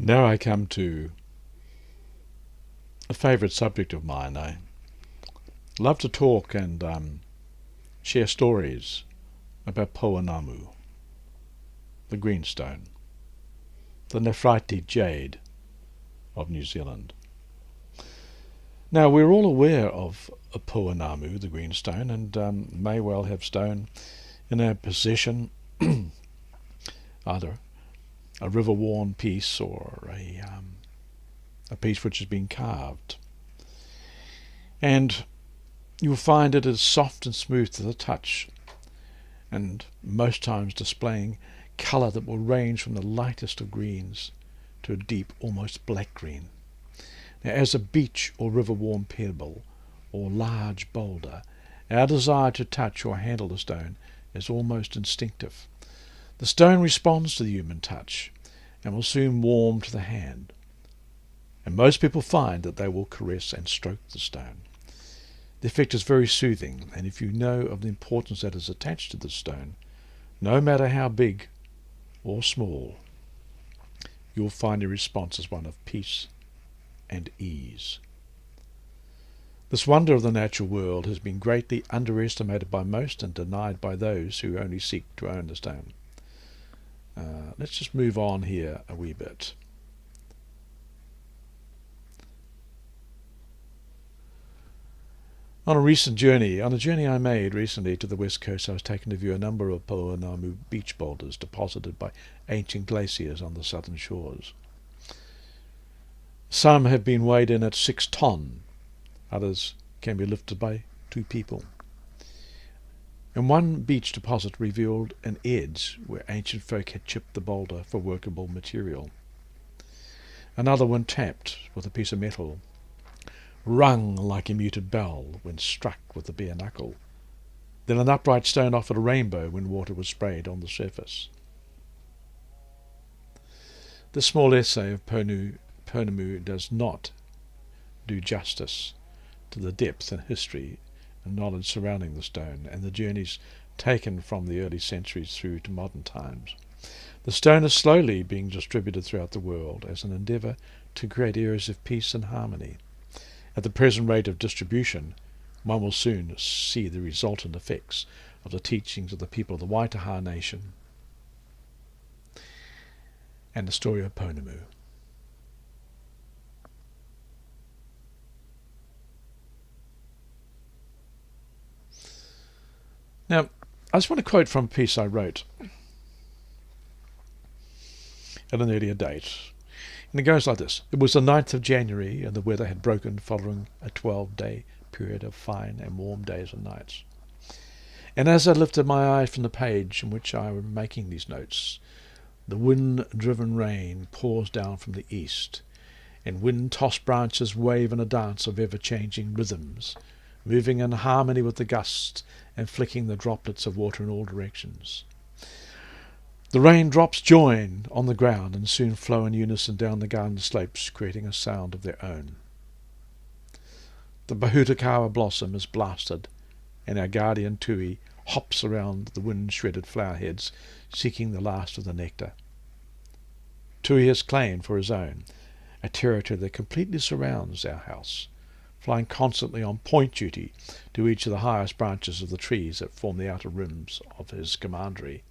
Now I come to a favourite subject of mine. I love to talk and share stories about Pouanamu, the greenstone, the Nephrite jade of New Zealand. Now we're all aware of Pouanamu, the greenstone, and may well have stone in our possession, either a river-worn piece or a piece which has been carved. And you'll find it is soft and smooth to the touch, and most times displaying colour that will range from the lightest of greens to a deep, almost black green. Now, as a beach or river-worn pebble or large boulder, our desire to touch or handle the stone is almost instinctive. The stone responds to the human touch and will soon warm to the hand. And most people find that they will caress and stroke the stone. The effect is very soothing, and if you know of the importance that is attached to the stone, no matter how big or small, you'll find your response is one of peace and ease. This wonder of the natural world has been greatly underestimated by most and denied by those who only seek to own the stone. Let's just move on here a wee bit. On a journey I made recently to the west coast, I was taken to view a number of Pouanamu beach boulders deposited by ancient glaciers on the southern shores. Some have been weighed in at 6 ton, others can be lifted by 2 people. And one beach deposit revealed an edge where ancient folk had chipped the boulder for workable material. Another one tapped with a piece of metal, rung like a muted bell when struck with the bare knuckle. Then an upright stone offered a rainbow when water was sprayed on the surface. This small essay of Pouanamu does not do justice to the depth and history and knowledge surrounding the stone and the journeys taken from the early centuries through to modern times. The stone is slowly being distributed throughout the world as an endeavour to create areas of peace and harmony. At the present rate of distribution, one will soon see the resultant effects of the teachings of the people of the Waitaha Nation and the story of Pouanamu. Now, I just want to quote from a piece I wrote at an earlier date. And it goes like this. It was the 9th of January, and the weather had broken following a 12-day period of fine and warm days and nights. And as I lifted my eye from the page in which I was making these notes, the wind-driven rain pours down from the east, and wind-tossed branches wave in a dance of ever-changing rhythms, moving in harmony with the gusts and flicking the droplets of water in all directions. The raindrops join on the ground and soon flow in unison down the garden slopes, creating a sound of their own. The Bahutakawa blossom is blasted, and our guardian tui hops around the wind-shredded flower heads, seeking the last of the nectar. Tui has claimed for his own a territory that completely surrounds our house, flying constantly on point duty to each of the highest branches of the trees that form the outer rims of his commandery.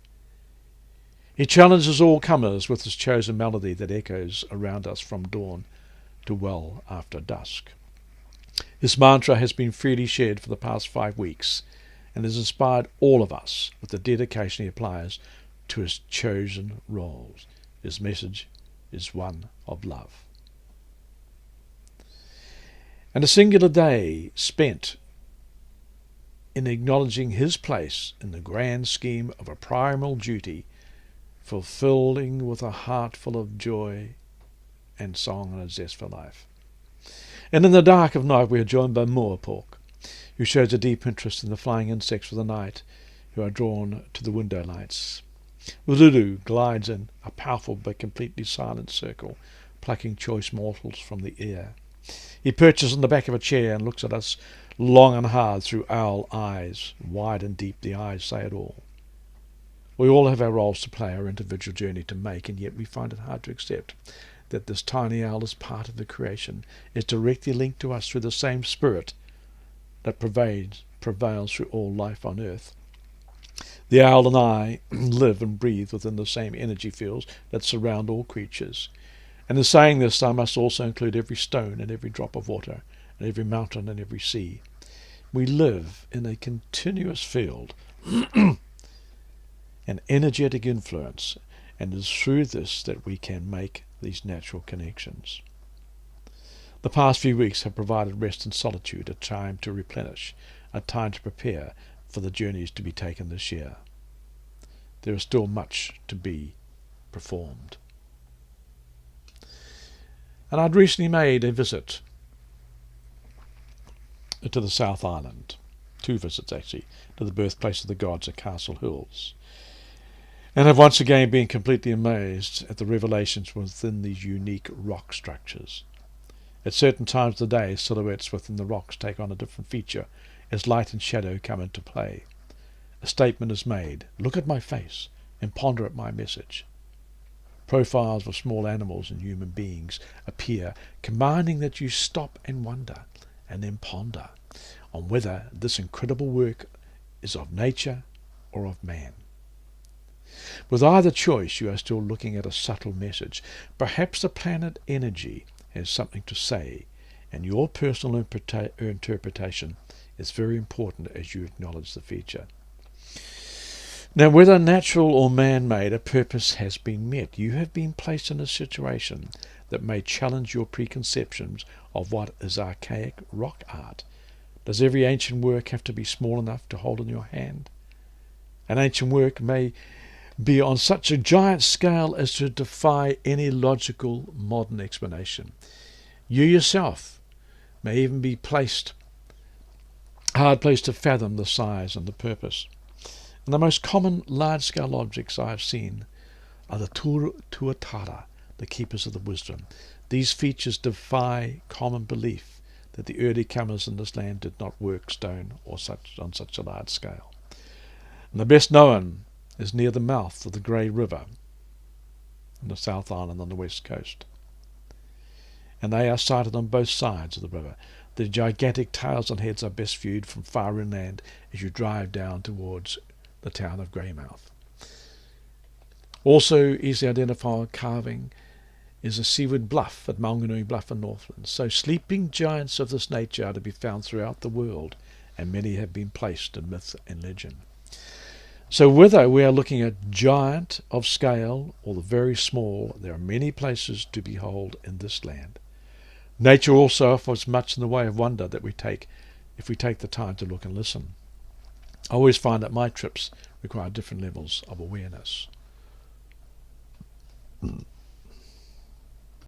He challenges all comers with his chosen melody that echoes around us from dawn to well after dusk. His mantra has been freely shared for the past 5 weeks and has inspired all of us with the dedication he applies to his chosen roles. His message is one of love. And a singular day spent in acknowledging his place in the grand scheme of a primal duty, fulfilling with a heart full of joy and song and a zest for life. And in the dark of night we are joined by Moapork, who shows a deep interest in the flying insects of the night, who are drawn to the window lights. Uluru glides in a powerful but completely silent circle, plucking choice morsels from the air. He perches on the back of a chair and looks at us long and hard through owl eyes. Wide and deep, the eyes say it all. We all have our roles to play, our individual journey to make, and yet we find it hard to accept that this tiny owl is part of the creation is directly linked to us through the same spirit that prevails through all life on earth. The owl and I live and breathe within the same energy fields that surround all creatures. And in saying this, I must also include every stone and every drop of water, and every mountain and every sea. We live in a continuous field, an energetic influence, and it is through this that we can make these natural connections. The past few weeks have provided rest and solitude, a time to replenish, a time to prepare for the journeys to be taken this year. There is still much to be performed. And I'd recently made a visit to the South Island, 2 visits actually, to the birthplace of the gods at Castle Hills, and have once again been completely amazed at the revelations within these unique rock structures. At certain times of the day, silhouettes within the rocks take on a different feature as light and shadow come into play. A statement is made, "Look at my face and ponder at my message." Profiles of small animals and human beings appear, commanding that you stop and wonder, and then ponder on whether this incredible work is of nature or of man. With either choice, you are still looking at a subtle message. Perhaps the planet energy has something to say, and your personal interpretation is very important as you acknowledge the feature. Now, whether natural or man-made, a purpose has been met. You have been placed in a situation that may challenge your preconceptions of what is archaic rock art. Does every ancient work have to be small enough to hold in your hand? An ancient work may be on such a giant scale as to defy any logical modern explanation. You yourself may even be hard placed to fathom the size and the purpose. And the most common large-scale objects I have seen are the tuatara, the keepers of the wisdom. These features defy common belief that the early comers in this land did not work stone on such a large scale. And the best known is near the mouth of the Grey River in the South Island on the west coast. And they are sighted on both sides of the river. The gigantic tails and heads are best viewed from far inland as you drive down towards the town of Greymouth. Also easily identifiable carving is a seaward bluff at Maunganui Bluff in Northland. So sleeping giants of this nature are to be found throughout the world, and many have been placed in myth and legend. So whether we are looking at giant of scale or the very small, there are many places to behold in this land. Nature also offers much in the way of wonder that we take if we take the time to look and listen. I always find that my trips require different levels of awareness.